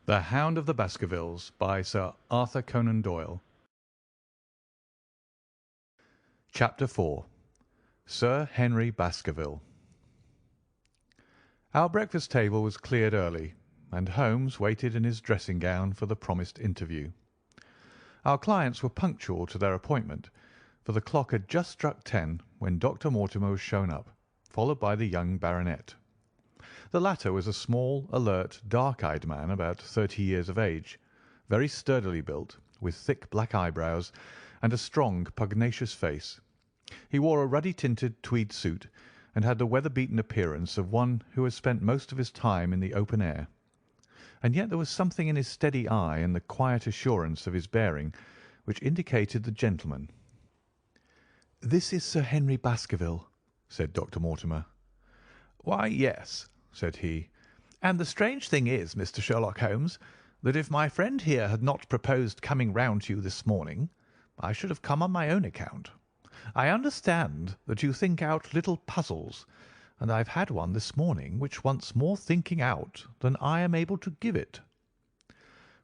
The Hound of the Baskervilles by Sir Arthur Conan Doyle. Chapter 4. Sir Henry Baskerville. Our breakfast table was cleared early, and Holmes waited in his dressing gown for the promised interview. Our clients were punctual to their appointment, for the clock had just struck 10 when Dr. Mortimer was shown up, followed by the young baronet. The latter was a small, alert, dark-eyed man about 30 years of age, very sturdily built, with thick black eyebrows and a strong, pugnacious face. He wore a ruddy-tinted tweed suit, and had the weather-beaten appearance of one who has spent most of his time in the open air. And yet there was something in his steady eye and the quiet assurance of his bearing which indicated the gentleman. "This is Sir Henry Baskerville," said Dr. Mortimer. "Why, yes," said he, "and the strange thing is, Mr. Sherlock Holmes, that if my friend here had not proposed coming round to you this morning, I should have come on my own account. I understand that you think out little puzzles, and I've had one this morning which wants more thinking out than I am able to give it."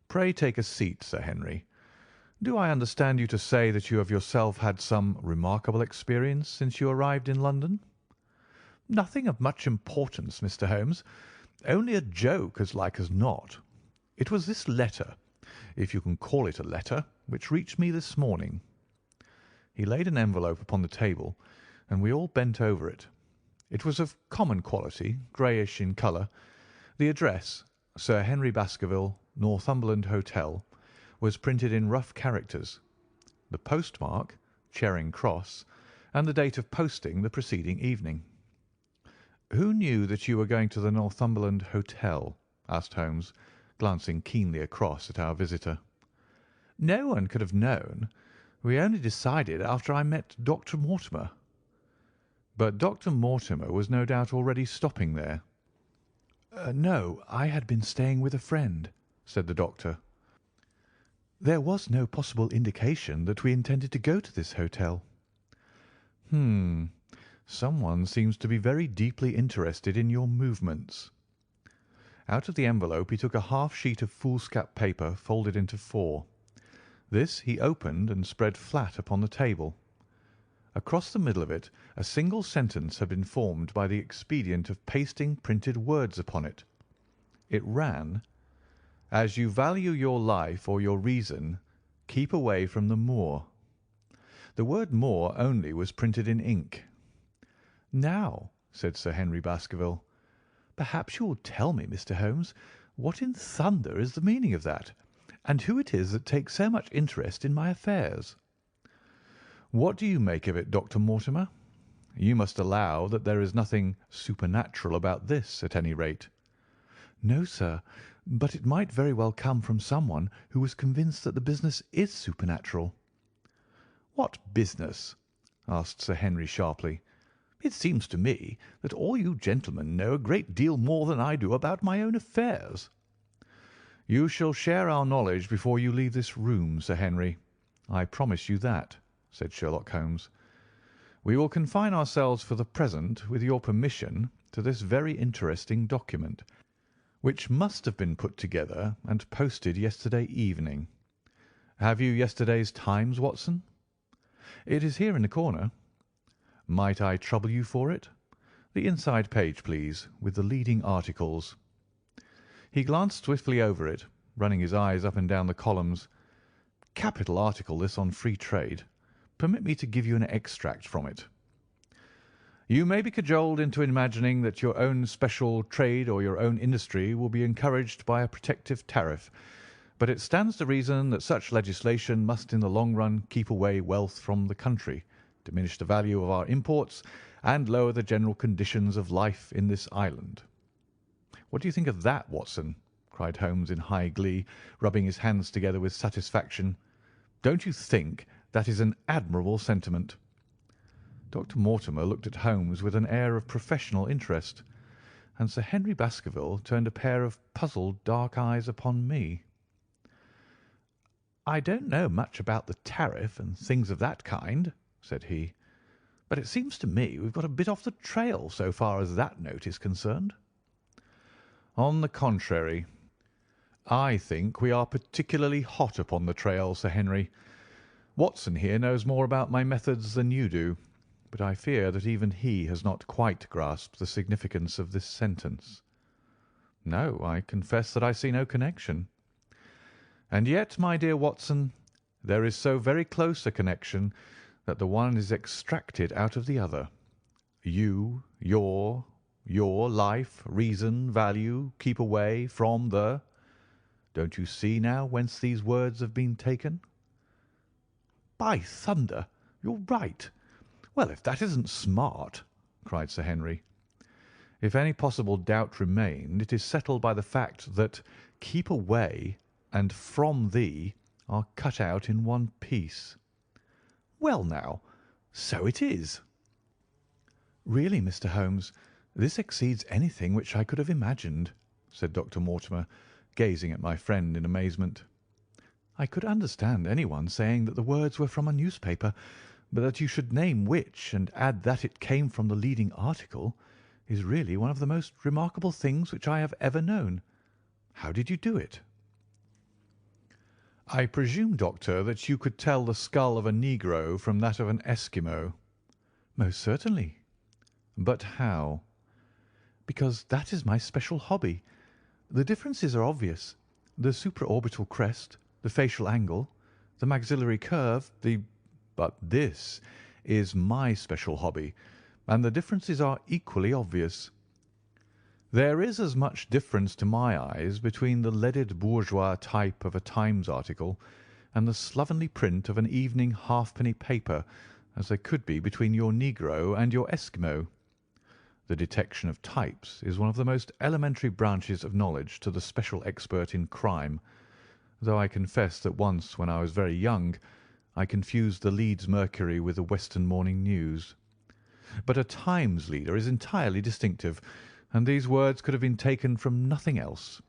"Pray take a seat, Sir Henry. Do I understand you to say that you have yourself had some remarkable experience since you arrived in London?" "Nothing of much importance, Mr. Holmes. Only a joke, as like as not. It was this letter, if you can call it a letter, which reached me this morning." He laid an envelope upon the table, and we all bent over it. It was of common quality, greyish in colour. The address, Sir Henry Baskerville, Northumberland Hotel, was printed in rough characters. The postmark, Charing Cross, and the date of posting the preceding evening. "Who knew that you were going to the Northumberland Hotel?" asked Holmes, glancing keenly across at our visitor. "No one could have known. We only decided after I met Dr. Mortimer." "But Dr. Mortimer was no doubt already stopping there." "No, I had been staying with a friend," said the doctor. "There was no possible indication that we intended to go to this hotel." Someone seems to be very deeply interested in your movements." Out of the envelope he took a half sheet of foolscap paper folded into 4. This he opened and spread flat upon the table. Across the middle of it a single sentence had been formed by the expedient of pasting printed words upon it. It ran, "As you value your life or your reason, keep away from the moor." The word moor only was printed in ink. "Now," said Sir Henry Baskerville, "perhaps you will tell me, Mr. Holmes, what in thunder is the meaning of that, and who it is that takes so much interest in my affairs?" "What do you make of it, Dr. Mortimer? You must allow that there is nothing supernatural about this, at any rate." "No, sir, but it might very well come from someone who was convinced that the business is supernatural." "What business?" asked Sir Henry sharply. "It seems to me that all you gentlemen know a great deal more than I do about my own affairs." "You shall share our knowledge before you leave this room, Sir Henry. I promise you that," said Sherlock Holmes. "We will confine ourselves for the present, with your permission, to this very interesting document, which must have been put together and posted yesterday evening. Have you yesterday's Times, Watson?" "It is here in the corner." "Might I trouble you for it? The inside page, please, with the leading articles." He glanced swiftly over it, running his eyes up and down the columns. "Capital article this on Free Trade. Permit me to give you an extract from it. 'You may be cajoled into imagining that your own special trade or your own industry will be encouraged by a protective tariff, but it stands to reason that such legislation must in the long run keep away wealth from the country, diminish the value of our imports, and lower the general conditions of life in this island.' What do you think of that, Watson?" cried Holmes in high glee, rubbing his hands together with satisfaction. "Don't you think that is an admirable sentiment?" Dr. Mortimer looked at Holmes with an air of professional interest, and Sir Henry Baskerville turned a pair of puzzled dark eyes upon me. "I don't know much about the tariff and things of that kind," said he, "but it seems to me we've got a bit off the trail so far as that note is concerned." "On the contrary, I think we are particularly hot upon the trail, Sir Henry. Watson here knows more about my methods than you do, but I fear that even he has not quite grasped the significance of this sentence. No, I confess that I see no connection. And yet, my dear Watson, there is so very close a connection that the one is extracted out of the other. You, your life, reason, value, keep away from the— Don't you see now whence these words have been taken? By thunder, you're right. Well, if that isn't smart, cried Sir Henry. If any possible doubt remained, it is settled by the fact that keep away and from thee are cut out in one piece. Well, now, so it is. Really, Mr. Holmes, this exceeds anything which I could have imagined, said Dr. Mortimer, gazing at my friend in amazement. I could understand anyone saying that the words were from a newspaper, but that you should name which and add that it came from the leading article is really one of the most remarkable things which I have ever known. How did you do it? I presume, Doctor, that you could tell the skull of a negro from that of an Eskimo. Most certainly. But how? Because that is my special hobby. The differences are obvious. The supraorbital crest, the facial angle, the maxillary curve, But this is my special hobby, and the differences are equally obvious. There is as much difference to my eyes between the leaded bourgeois type of a Times article and the slovenly print of an evening halfpenny paper as there could be between your negro and your Eskimo. The detection of types is one of the most elementary branches of knowledge to the special expert in crime, though I confess that once, when I was very young, I confused the Leeds Mercury with the Western Morning News. But a Times leader is entirely distinctive, and these words could have been taken from nothing else.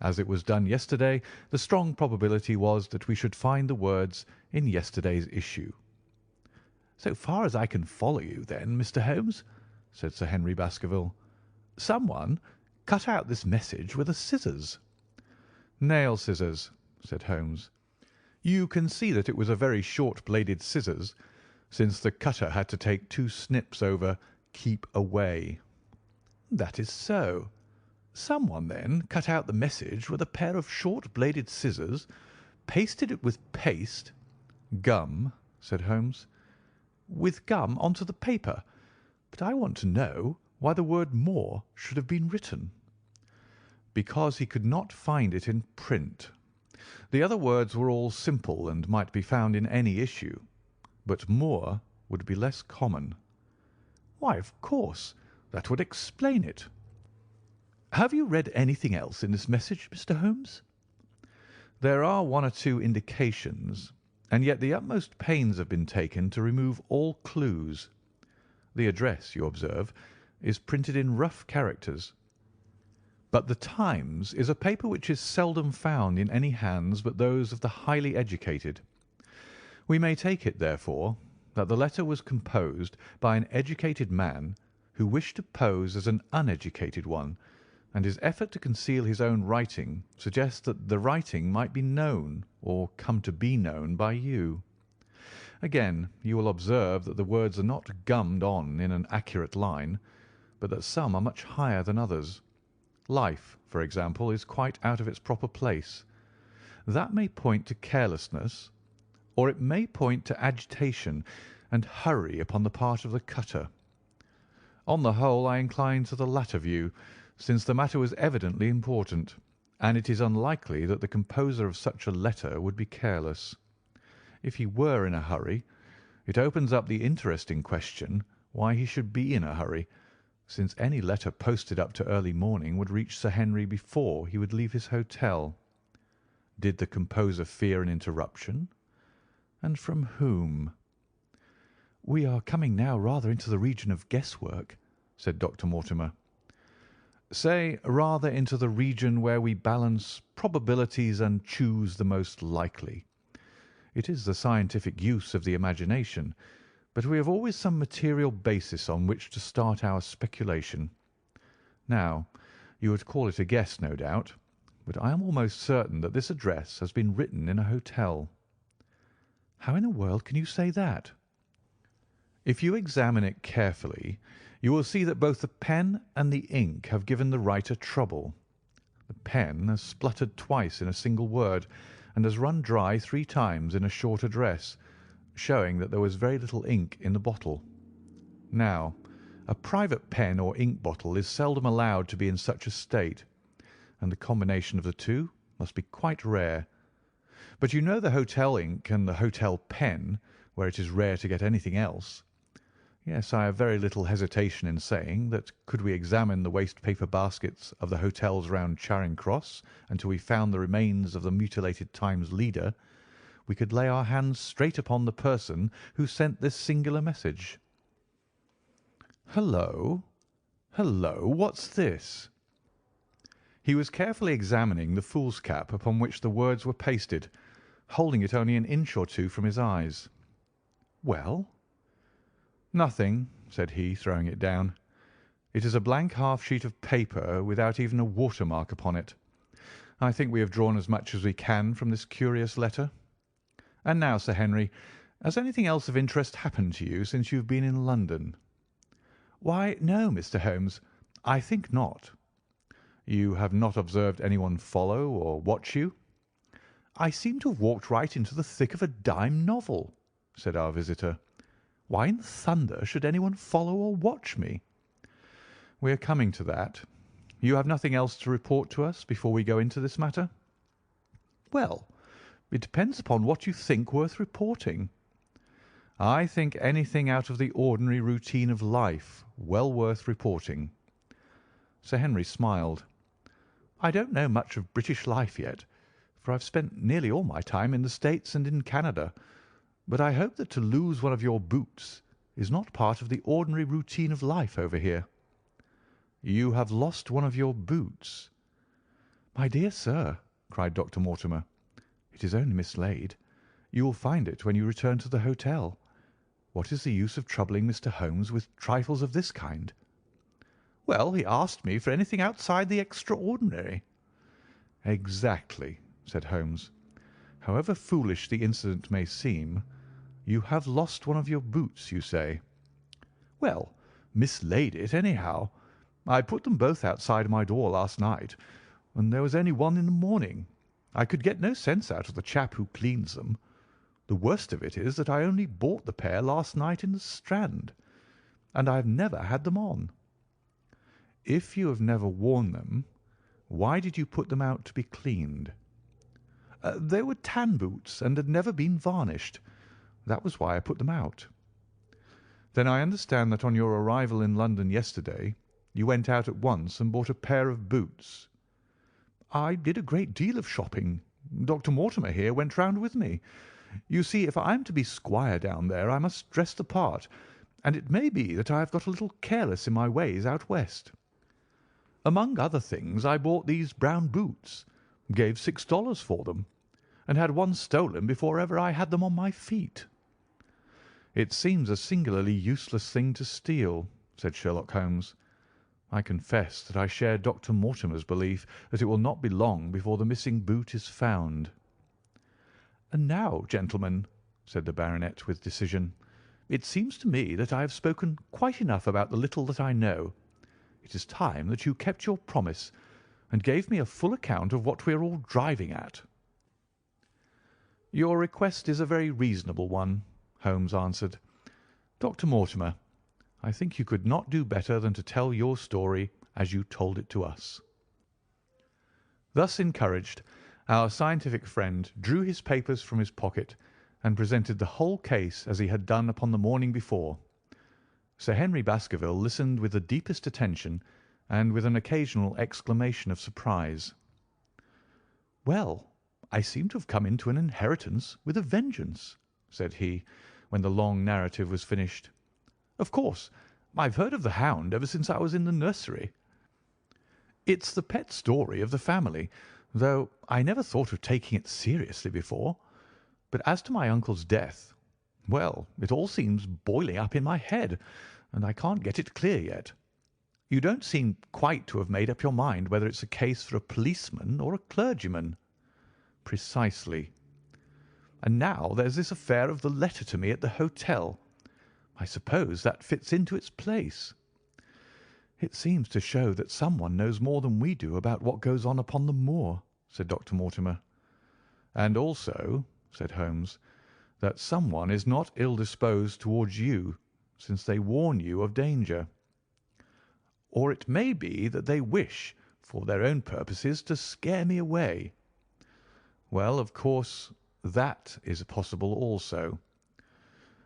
As it was done yesterday, the strong probability was that we should find the words in yesterday's issue. So far as I can follow you, then, Mr. Holmes, said Sir Henry Baskerville, someone cut out this message with a scissors. Nail scissors, said Holmes. You can see that it was a very short-bladed scissors, since the cutter had to take 2 snips over "keep away." That is so. Someone then cut out the message with a pair of short-bladed scissors, pasted it with paste— Gum, said Holmes. With gum onto the paper. But I want to know why the word "more" should have been written. Because he could not find it in print. The other words were all simple and might be found in any issue, but "more" would be less common. Why, of course, that would explain it. Have you read anything else in this message, Mr. Holmes? There are 1 or 2 indications, and yet the utmost pains have been taken to remove all clues. The address, you observe, is printed in rough characters. But the Times is a paper which is seldom found in any hands but those of the highly educated. We may take it, therefore, that the letter was composed by an educated man who wished to pose as an uneducated one, and his effort to conceal his own writing suggests that the writing might be known or come to be known by you. Again, you will observe that the words are not gummed on in an accurate line, but that some are much higher than others. Life, for example, is quite out of its proper place. That may point to carelessness, or it may point to agitation and hurry upon the part of the cutter. On the whole, I incline to the latter view, since the matter was evidently important, and it is unlikely that the composer of such a letter would be careless. If he were in a hurry, it opens up the interesting question why he should be in a hurry, since any letter posted up to early morning would reach Sir Henry before he would leave his hotel. Did the composer fear an interruption? And from whom? We are coming now rather into the region of guesswork, said Dr. Mortimer. Say rather into the region where we balance probabilities and choose the most likely. It is the scientific use of the imagination, but we have always some material basis on which to start our speculation. Now, you would call it a guess, no doubt, but I am almost certain that this address has been written in a hotel." "How in the world can you say that?" "If you examine it carefully, you will see that both the pen and the ink have given the writer trouble. The pen has spluttered twice in a single word, and has run dry 3 times in a short address, showing that there was very little ink in the bottle. Now, a private pen or ink bottle is seldom allowed to be in such a state, and the combination of the two must be quite rare. But you know the hotel ink and the hotel pen, where it is rare to get anything else. Yes, I have very little hesitation in saying that could we examine the waste paper baskets of the hotels round Charing Cross until we found the remains of the mutilated Times leader, we could lay our hands straight upon the person who sent this singular message. Hullo! Hullo! What's this?" He was carefully examining the foolscap upon which the words were pasted, holding it only an inch or two from his eyes. "Well?" "Nothing," said he, throwing it down. "It is a blank half-sheet of paper without even a watermark upon it. I think we have drawn as much as we can from this curious letter. And now, Sir Henry, has anything else of interest happened to you since you have been in London?" "Why, no, Mr. Holmes, I think not." "You have not observed anyone follow or watch you?" "I seem to have walked right into the thick of a dime novel," said our visitor. "Why in thunder should anyone follow or watch me?" "We are coming to that. You have nothing else to report to us before we go into this matter?" "Well, it depends upon what you think worth reporting." "I think anything out of the ordinary routine of life well worth reporting." Sir Henry smiled. "I don't know much of British life yet, for I've spent nearly all my time in the States and in Canada, but I hope that to lose one of your boots is not part of the ordinary routine of life over here." "You have lost one of your boots?" "My dear sir," cried Dr. Mortimer, "it is only mislaid. You will find it when you return to the hotel. What is the use of troubling Mr. Holmes with trifles of this kind?" "Well, he asked me for anything outside the extraordinary." "Exactly," said Holmes. "However foolish the incident may seem, you have lost one of your boots, you say?" "Well, mislaid it, anyhow. I put them both outside my door last night, and there was only one in the morning. I could get no sense out of the chap who cleans them. The worst of it is that I only bought the pair last night in the Strand, and I have never had them on." "If you have never worn them, why did you put them out to be cleaned?" "They were tan boots and had never been varnished. That was why I put them out." "Then I understand that on your arrival in London yesterday you went out at once and bought a pair of boots." "I did a great deal of shopping. Dr. Mortimer here went round with me. You see, if I am to be squire down there I must dress the part, and it may be that I have got a little careless in my ways out west. Among other things I bought these brown boots, gave $6 for them, and had one stolen before ever I had them on my feet." "It seems a singularly useless thing to steal," said Sherlock Holmes. "I confess that I share Dr. Mortimer's belief that it will not be long before the missing boot is found." "And now, gentlemen," said the baronet with decision, "it seems to me that I have spoken quite enough about the little that I know. It is time that you kept your promise and gave me a full account of what we are all driving at." "Your request is a very reasonable one," Holmes answered. "Dr. Mortimer, I think you could not do better than to tell your story as you told it to us." Thus encouraged, our scientific friend drew his papers from his pocket and presented the whole case as he had done upon the morning before. Sir Henry Baskerville listened with the deepest attention and with an occasional exclamation of surprise. "Well, I seem to have come into an inheritance with a vengeance," said he, when the long narrative was finished. "Of course, I've heard of the Hound ever since I was in the nursery. It's the pet story of the family, though I never thought of taking it seriously before. But as to my uncle's death, well, it all seems boiling up in my head, and I can't get it clear yet. You don't seem quite to have made up your mind whether it's a case for a policeman or a clergyman." "Precisely." "And now there's this affair of the letter to me at the hotel. I suppose that fits into its place." "It seems to show that someone knows more than we do about what goes on upon the moor," said Dr. Mortimer. "And also," said Holmes, "that someone is not ill-disposed towards you, since they warn you of danger. Or it may be that they wish, for their own purposes, to scare me away. Well, of course, that is possible also.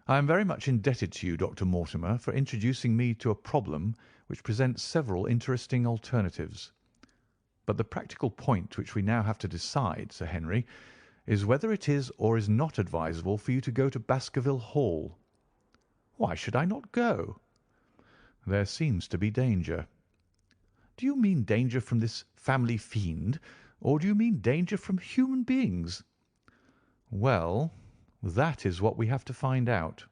I am very much indebted to you, Dr. Mortimer, for introducing me to a problem which presents several interesting alternatives. But the practical point which we now have to decide, Sir Henry, is whether it is or is not advisable for you to go to Baskerville Hall." "Why should I not go?" "There seems to be danger." "Do you mean danger from this family fiend, or do you mean danger from human beings?" "Well, that is what we have to find out."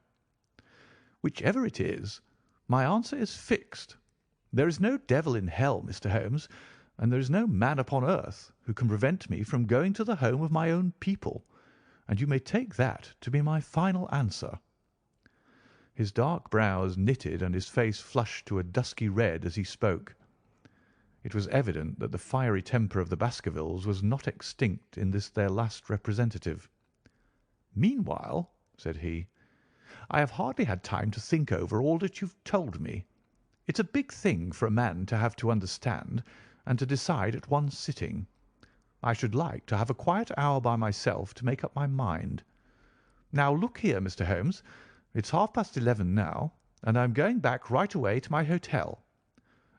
"Whichever it is, my answer is fixed. There is no devil in hell, Mr. Holmes, and there is no man upon earth who can prevent me from going to the home of my own people, and you may take that to be my final answer." His dark brows knitted and his face flushed to a dusky red as he spoke. It was evident that the fiery temper of the Baskervilles was not extinct in this their last representative. "Meanwhile," said he, "I have hardly had time to think over all that you've told me. It's a big thing for a man to have to understand and to decide at one sitting. I should like to have a quiet hour by myself to make up my mind. Now, look here, Mr. Holmes, it's 11:30 now, and I'm going back right away to my hotel.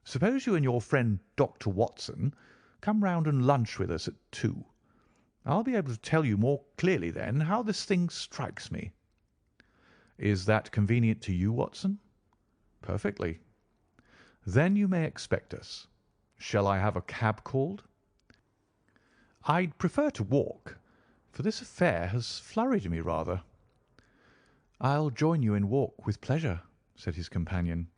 Suppose you and your friend Dr. Watson come round and lunch with us at 2. I'll be able to tell you more clearly then how this thing strikes me." "Is that convenient to you, Watson?" "Perfectly." "Then you may expect us. Shall I have a cab called?" "I'd prefer to walk, for this affair has flurried me rather." "I'll join you in walk with pleasure," said his companion.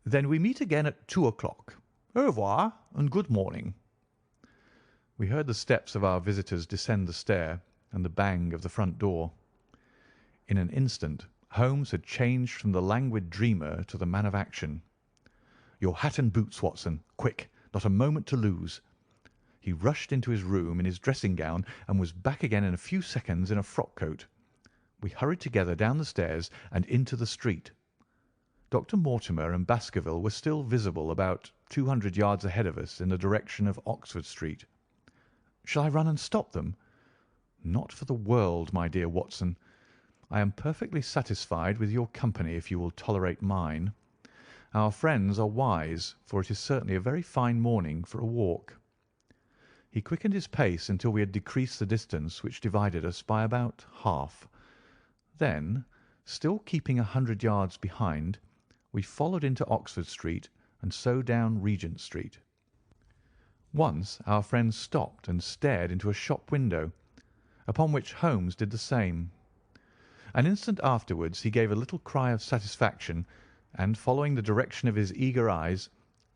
"Then we meet again at 2 o'clock. Au revoir and good morning." We heard the steps of our visitors descend the stair and the bang of the front door. In an instant Holmes had changed from the languid dreamer to the man of action. "Your hat and boots, Watson. Quick! Not a moment to lose." He rushed into his room in his dressing gown and was back again in a few seconds in a frock coat. We hurried together down the stairs and into the street. Dr. Mortimer and Baskerville were still visible about 200 yards ahead of us in the direction of Oxford Street. "Shall I run and stop them?" "Not for the world, my dear Watson. I am perfectly satisfied with your company if you will tolerate mine. Our friends are wise, for it is certainly a very fine morning for a walk." He quickened his pace until we had decreased the distance which divided us by about half. Then, still keeping 100 yards behind, we followed into Oxford Street and so down Regent Street. Once our friend stopped and stared into a shop window, upon which Holmes did the same. An instant afterwards he gave a little cry of satisfaction, and, following the direction of his eager eyes,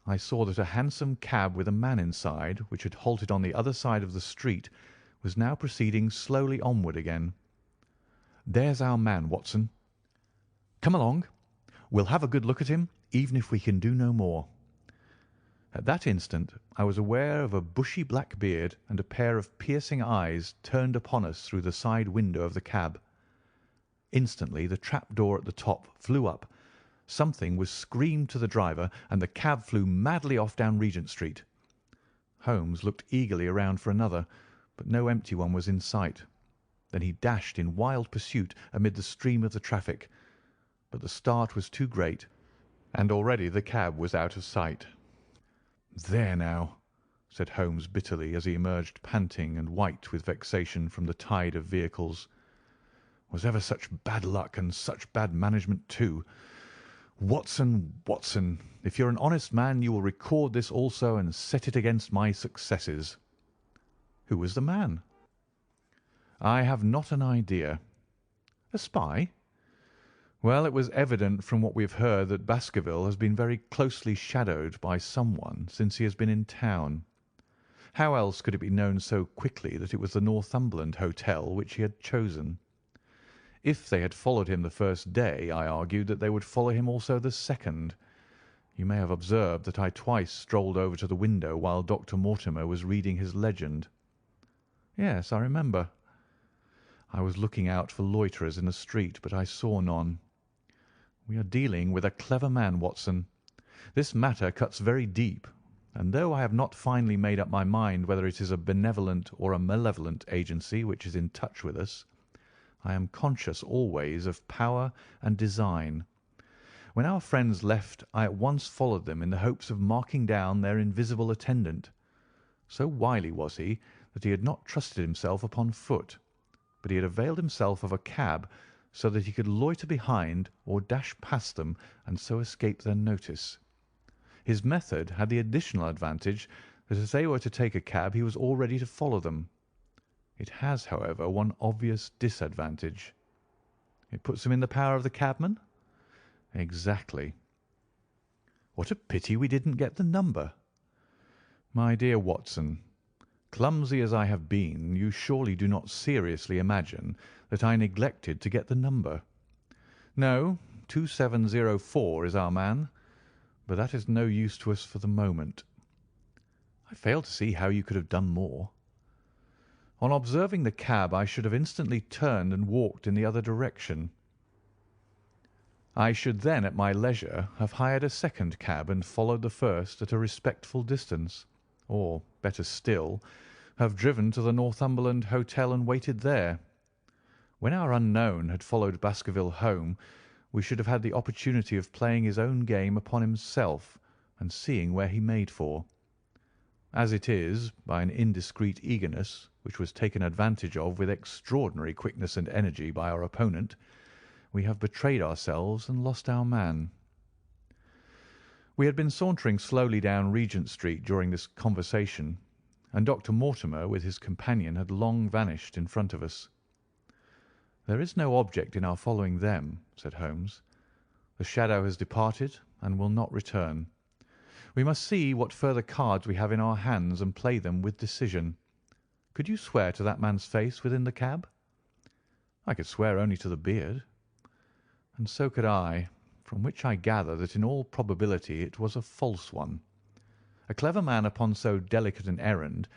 I saw that a hansom cab with a man inside, which had halted on the other side of the street, was now proceeding slowly onward again. "There's our man, Watson. Come along. We'll have a good look at him, even if we can do no more." At that instant I was aware of a bushy black beard and a pair of piercing eyes turned upon us through the side window of the cab. Instantly the trap door at the top flew up, something was screamed to the driver, and the cab flew madly off down Regent Street. Holmes looked eagerly around for another, but no empty one was in sight. Then he dashed in wild pursuit amid the stream of the traffic, but the start was too great, and already the cab was out of sight. "There now," said Holmes bitterly as he emerged panting and white with vexation from the tide of vehicles. "Was ever such bad luck, and such bad management too? Watson, Watson, if you're an honest man you will record this also and set it against my successes." "Who was the man?" "I have not an idea." "A spy?" Well, it was evident from what we have heard that Baskerville has been very closely shadowed by someone since he has been in town. How else could it be known so quickly that it was the Northumberland Hotel which he had chosen? If they had followed him the first day, I argued that they would follow him also the second. You may have observed that I twice strolled over to the window while Dr. Mortimer was reading his legend. Yes, I remember. I was looking out for loiterers in the street, but I saw none. We are dealing with a clever man, Watson. This matter cuts very deep, and though I have not finally made up my mind whether it is a benevolent or a malevolent agency which is in touch with us, I am conscious always of power and design. When our friends left, I at once followed them in the hopes of marking down their invisible attendant. So wily was he that he had not trusted himself upon foot, but he had availed himself of a cab so that he could loiter behind or dash past them and so escape their notice. His method had the additional advantage that if they were to take a cab he was all ready to follow them. It has, however, one obvious disadvantage. It puts him in the power of the cabman? Exactly. What a pity we didn't get the number. My dear Watson, clumsy as I have been, you surely do not seriously imagine that I neglected to get the number. No, 2704 is our man, but that is no use to us for the moment. I fail to see how you could have done more. On observing the cab, I should have instantly turned and walked in the other direction. I should then, at my leisure, have hired a second cab and followed the first at a respectful distance, or, better still, have driven to the Northumberland Hotel and waited there. When our unknown had followed Baskerville home, we should have had the opportunity of playing his own game upon himself and seeing where he made for. As it is, by an indiscreet eagerness, which was taken advantage of with extraordinary quickness and energy by our opponent, we have betrayed ourselves and lost our man. We had been sauntering slowly down Regent Street during this conversation, and Dr. Mortimer with his companion had long vanished in front of us. "There is no object in our following them," said Holmes. "The shadow has departed and will not return. We must see what further cards we have in our hands and play them with decision. Could you swear to that man's face within the cab?" "I could swear only to the beard." "And so could I, from which I gather that in all probability it was a false one. A clever man upon so delicate an errand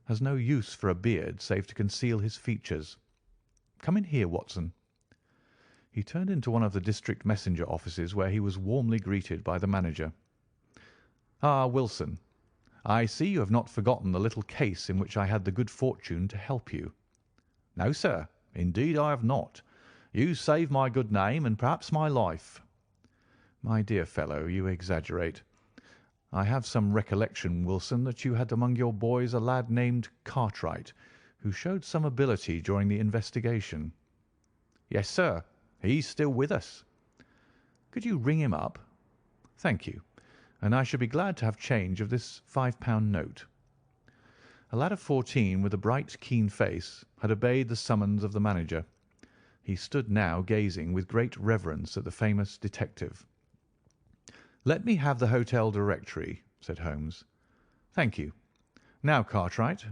has no use for a beard save to conceal his features. Come in here, Watson." He turned into one of the district messenger offices where he was warmly greeted by the manager. "Ah, Wilson, I see you have not forgotten the little case in which I had the good fortune to help you." "No, sir, indeed I have not. You saved my good name and perhaps my life." "My dear fellow, you exaggerate. I have some recollection, Wilson, that you had among your boys a lad named Cartwright, who showed some ability during the investigation." "Yes, sir. He's still with us." "Could you ring him up?" "Thank you, and I should be glad to have change of this £5 note." A lad of 14 with a bright, keen face had obeyed the summons of the manager. He stood now gazing with great reverence at the famous detective. "Let me have the hotel directory," said Holmes. "Thank you. Now, Cartwright,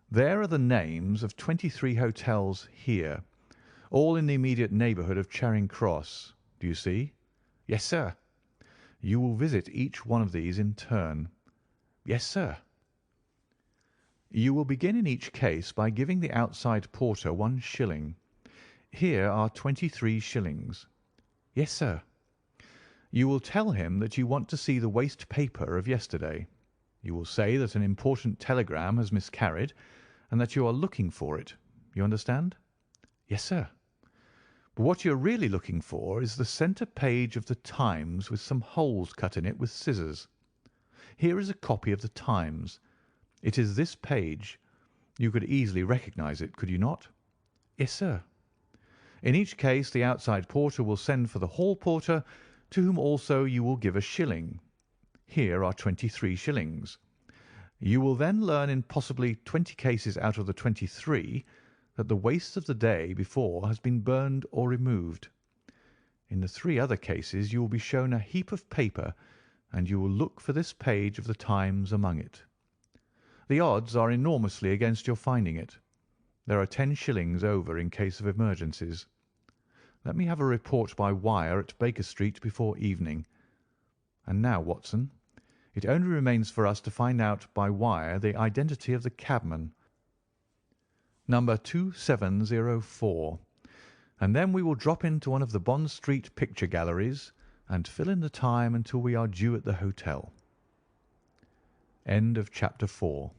there are the names of 23 hotels here, all in the immediate neighbourhood of Charing Cross. Do you see?" "Yes, sir." "You will visit each one of these in turn." "Yes, sir." "You will begin in each case by giving the outside porter 1 shilling. Here are 23 shillings." "Yes, sir." "You will tell him that you want to see the waste paper of yesterday. You will say that an important telegram has miscarried, and that you are looking for it. You understand?" "Yes, sir." "But what you are really looking for is the centre page of the Times with some holes cut in it with scissors. Here is a copy of the Times. It is this page. You could easily recognise it, could you not?" "Yes, sir." "In each case the outside porter will send for the hall porter, to whom also you will give 1 shilling. Here are 23 shillings. You will then learn in possibly 20 cases out of the 23 that the waste of the day before has been burned or removed. In the 3 other cases you will be shown a heap of paper, and you will look for this page of the Times among it. The odds are enormously against your finding it. There are 10 shillings over in case of emergencies. Let me have a report by wire at Baker Street before evening. And now, Watson, it only remains for us to find out by wire the identity of the cabman, number 2704, and then we will drop into one of the Bond Street picture galleries and fill in the time until we are due at the hotel. End of chapter 4.